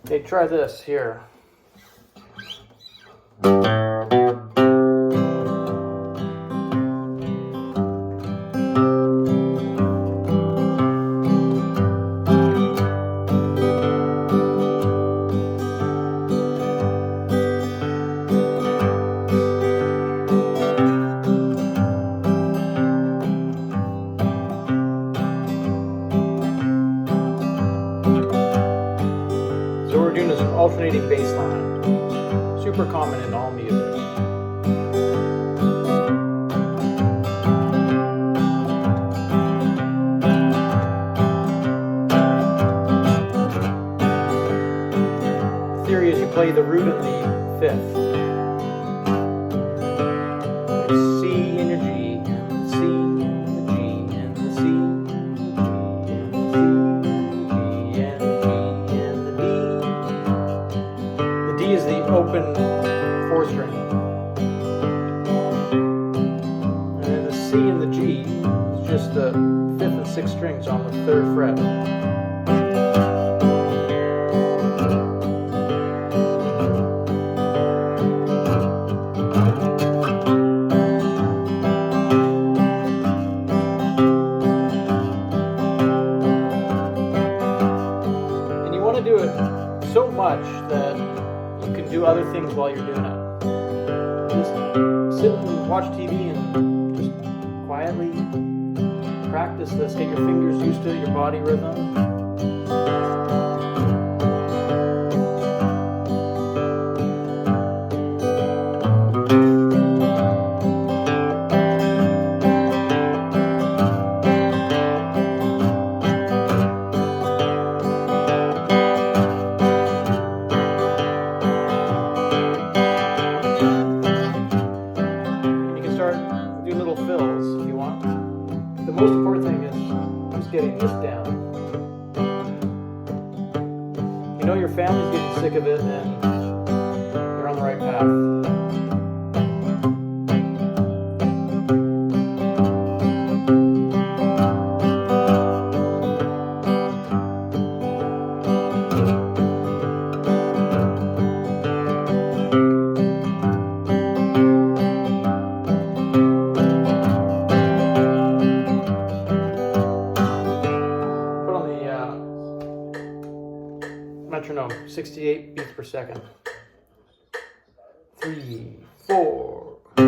Okay, try this here. So what we're doing is an alternating bass line. Super common in all music. The theory is you play the root and the fifth. There's C and a G, and C and a G, and the C and the G, and the G and the D. The D is the open fourth string. And then the C and the G is just the fifth and sixth strings on the third fret. Do it so much that you can do other things while you're doing it. Just sit and watch TV and just quietly practice this. Get your fingers used to it, your body rhythm. Do little fills if you want. The most important thing is just getting this down. If you know your family's getting sick of it, then you're on the right path. Metronome, 68 beats per second. 3, 4. It's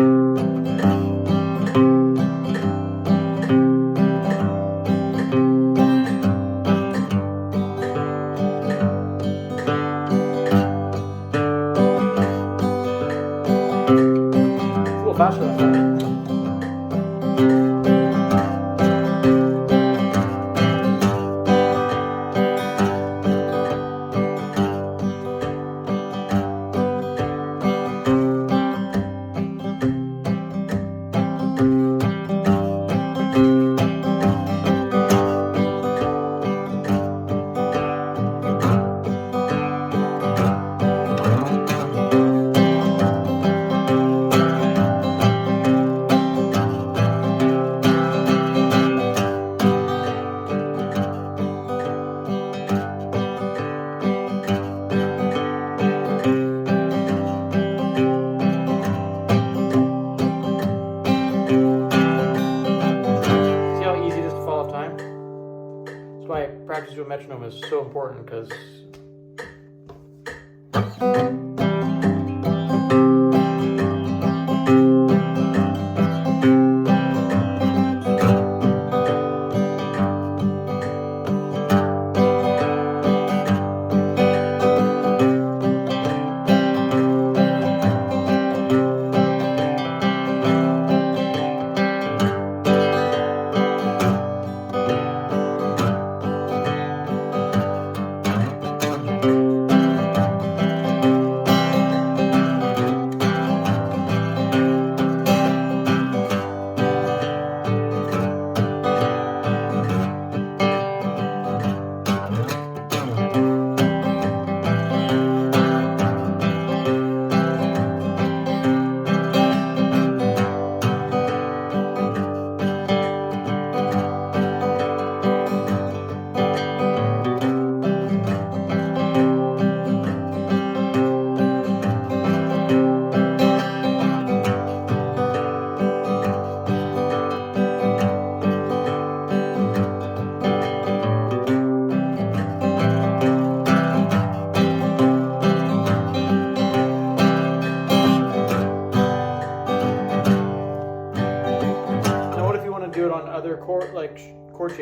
a little faster than that. That's why practice with a metronome is so important, because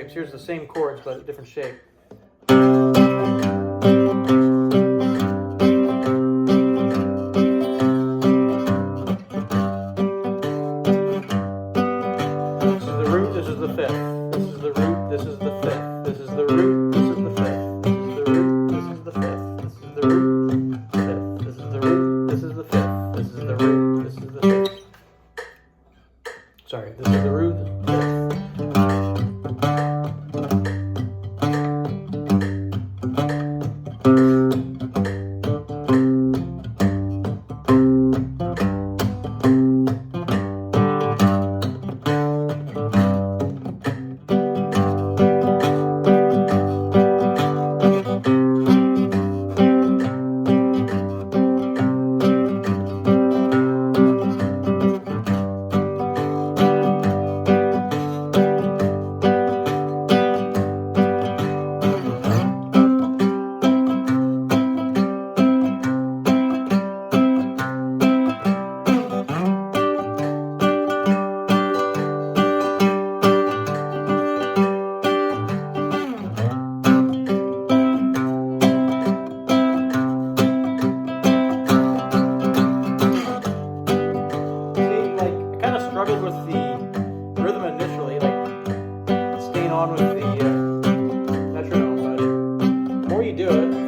shapes. Here's the same chords, but a different shape. This is the root, this is the fifth. This is the root, this is the fifth. This is the root, this is the fifth. This is the root, this is the fifth. This is the root, fifth. This is the root, this is the fifth. This is the root, this is the fifth. Sorry, this is the root, this is the fifth. Struggled with the rhythm initially, like staying on with the metronome, but the more you do it,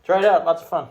try it out, lots of fun.